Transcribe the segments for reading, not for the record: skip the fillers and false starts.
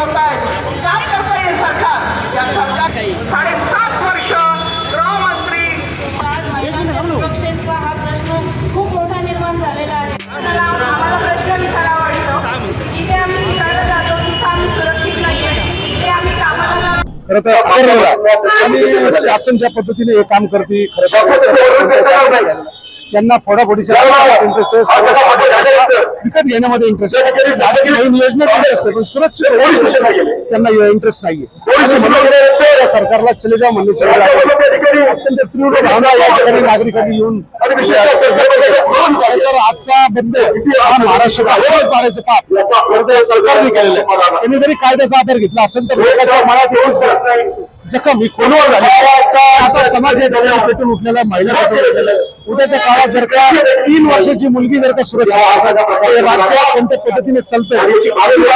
होत आहे। काय करता हे सरकार? या सरकार 7.5 वर्ष गृहमंत्री सुरक्षेचा हा प्रश्न खूप मोठा निर्माण झालेला आहे। आम्हाला प्रश्न विचारावा वाटतो, जिथे आम्ही शिकायला जातो तिथे आम्ही सुरक्षित नाहीये, ते आम्ही कामाला खरं तर आणि शासन ज्या पद्धतीने हे काम करते खरं त्यांना फोडाफोडीच्या इंटरेस्ट आहे, विकत घेण्यामध्ये इंटरेस्ट आहे, नवीन योजना इंटरेस्ट आहे, पण सुरक्षित त्यांना इंटरेस्ट नाहीये। म्हणून सरकारला चले जाऊ म्हणण्याची अत्यंत तीव्र भावना या ठिकाणी नागरिकांनी येऊन आजचा बंद हा महाराष्ट्र पाडायचं पाप सरकारने केलेलं आहे। त्यांनी जरी कायद्याचा आधार घेतला असेल तर लोकांच्या मनात जखम ही खोलवर झाली। आता समाज हे पेटून उठलेला, महिला पेटून उठलेला, उद्याच्या काळात जर का 3 वर्षाची मुलगी जर का सुरक्षित राज्य कोणत्या पद्धतीने चालतंय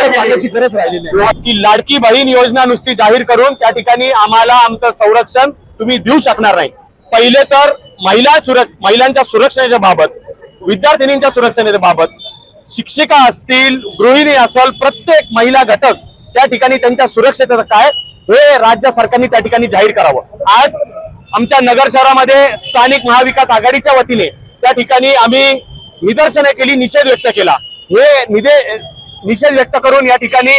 सांगण्याची गरज राहिलेली नाही। की लाडकी बहीण योजना नुसती जाहीर करून त्या ठिकाणी आम्हाला आमचं संरक्षण तुम्ही देऊ शकणार नाही। पहिले तर महिलांच्या सुरक्षेच्या बाबत, विद्यार्थिनींच्या सुरक्षेच्या बाबत, शिक्षिका असतील, गृहिणी असेल, प्रत्येक महिला घटक त्या ठिकाणी त्यांच्या सुरक्षेचं काय हे राज्य सरकारने त्या ठिकाणी जाहीर करावं। आज आमच्या नगर शहरामध्ये स्थानिक महाविकास आघाडीच्या वतीने त्या ठिकाणी आम्ही निदर्शने केली, निषेध व्यक्त केला। हे निषेध व्यक्त करून या ठिकाणी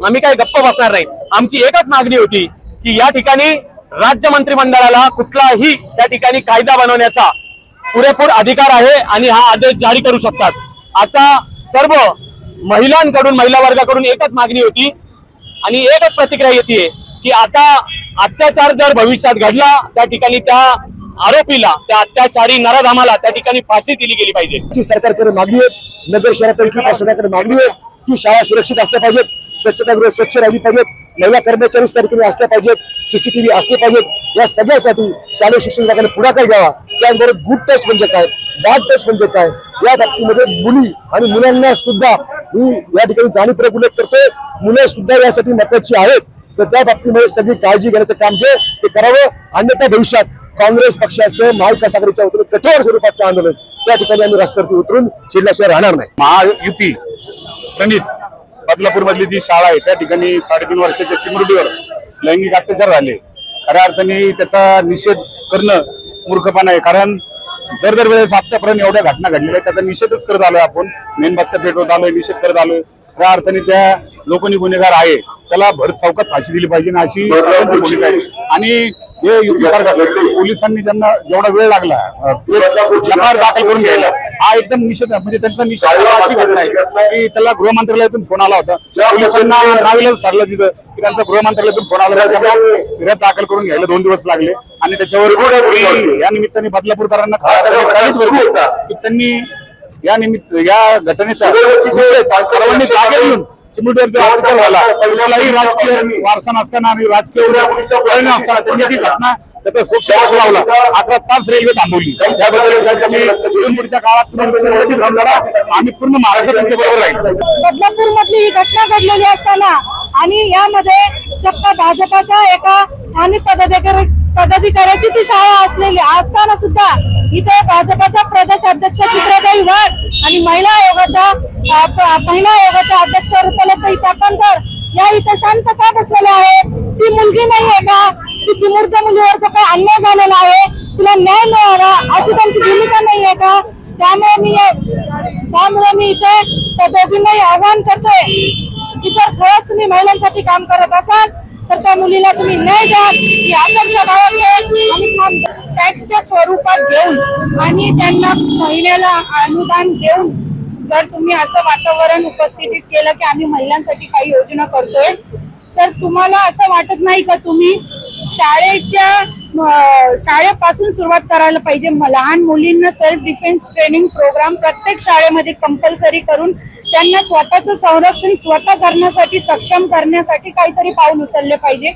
आम्ही काही गप्प बसणार नाही। आमची एकच मागणी होती की या ठिकाणी राज्य मंत्रिमंडळाला कुठलाही त्या ठिकाणी कायदा बनवण्याचा पुरेपूर अधिकार आहे आणि हा आदेश जारी करू शकतात। आता सर्व महिलांकडून, महिला वर्गाकडून एकच मागणी होती आणि एकच प्रतिक्रिया येते की आता अत्याचार जर भविष्यात घडला त्या ठिकाणी त्या आरोपीला, त्या अत्याचारी नराधमाला त्या ठिकाणी फाशी दिली गेली पाहिजे। सरकारकडे मागणी आहे, नगर शहरातील प्रशासनाकडे मागणी आहे की शाळा सुरक्षित असल्या पाहिजेत, स्वच्छतागृह स्वच्छ राहिली पाहिजेत, महिला कर्मचारी तारखेने असल्या पाहिजेत, CCTV असले पाहिजेत। या सगळ्यासाठी शालेय शिक्षण विभागाने पुढाकार घ्यावा। त्याचबरोबर गुड टेस्ट म्हणजे काय, बॅड टेस्ट म्हणजे काय, या बाबतीमध्ये मुली आणि मुलांना सुद्धा मी या ठिकाणी जाणीवपूर्वक उल्लेख करतोय, मुलं सुद्धा यासाठी महत्वाची आहेत। तर त्या बाबतीमध्ये सगळी काळजी घेण्याचं काम जे ते करावं, अन्यथा भविष्यात काँग्रेस पक्षाचं महाविकास आघाडीच्या वतीने कठोर स्वरूपाचं आंदोलन त्या ठिकाणी आम्ही रस्त्यावरती उतरून शिरल्याशिवाय राहणार नाही। महायुती प्रणित बदलापूर मधली जी शाळा आहे त्या ठिकाणी 3.5 वर्षाच्या चिमुरडीवर लैंगिक अत्याचार झाले, खऱ्या अर्थाने त्याचा निषेध करणं मूर्खपणा आहे। कारण दर वेळेस आतापर्यंत एवढ्या घटना घडलेल्या आहेत, त्याचा निषेधच करत आलोय आपण, मेणबत्त्या पेटवत आलोय, निषेध करत आलोय। खऱ्या अर्थाने त्या लोकांनी गुन्हेगार आहे त्याला भर चौकात फाशी दिली पाहिजे ना, अशी सर्वांची भूमिका आहे। आणि हे युती सरकार पोलिसांनी ज्यांना जेवढा वेळ लागला एफआयआर दाखल करून घ्यायला, हा एकदम निषेध म्हणजे त्यांचा निषेध अशी घटना आहे की त्याला गृहमंत्रालयातून फोन आला होता, पोलिसांना नाविलाज ठरलं तिथं की त्यांचा गृहमंत्रालयातून फोन आला, त्यांना फिर्याद दाखल करून घ्यायला 2 दिवस लागले। आणि त्याच्यावर या निमित्ताने बदलापूरकरांना सांगितलं की त्यांनी या घटनेचा सर्वांनी जागे घेऊन चिमुरडीवरचा अत्याचार झाला, कुठलाही राजकीय वारसा नसताना आणि राजकीय प्रेरणा असताना त्यांनी जी घटना त्याचा सोक्ष लावला, 11 तास रेल्वे थांबवली। त्याबद्दल पुढच्या काळात आम्ही पूर्ण महाराष्ट्र त्यांच्या बरोबर राहील। बदलापूर मधली ही घटना घडलेली असताना आणि यामध्ये चक्क भाजपाचा एका स्थानिक पदाधिकाऱ्याची ती शाळा असलेली असताना सुद्धा इथे भाजपाचा प्रदेश अध्यक्ष चित्रताई वाघ आणि महिला आयोगाच्या अध्यक्ष रुपलताई चाकणकर या इथे शांत का बसलेल्या आहेत? ती मुलगी नाहीये का? ती चिमुरड्या मुलीवर जो काही अन्याय झालेला आहे तिला न्याय मिळावा अशी त्यांची भूमिका नाहीये का? त्यामुळे मी इथे त्या दोघींनाही आवाहन करते की जर खरंच तुम्ही महिलांसाठी काम करत असाल तर त्या मुलीला तुम्ही न्याय द्या। ही आदर्श आणि टॅक्सच्या स्वरूपात घेऊन आणि त्यांना महिन्याला अनुदान देऊन जर तुम्ही असं वातावरण उपस्थित केलं की आम्ही महिलांसाठी काही योजना करतोय, तर तुम्हाला असं वाटत नाही का तुम्ही शाळेपासून सुरुवात करायला पाहिजे? लहान मुलींना सेल्फ डिफेन्स ट्रेनिंग प्रोग्राम प्रत्येक शाळेमध्ये कंपल्सरी करून त्यांना स्वतःचं संरक्षण स्वतः करण्यासाठी सक्षम करण्यासाठी काहीतरी पाऊल उचलले पाहिजे।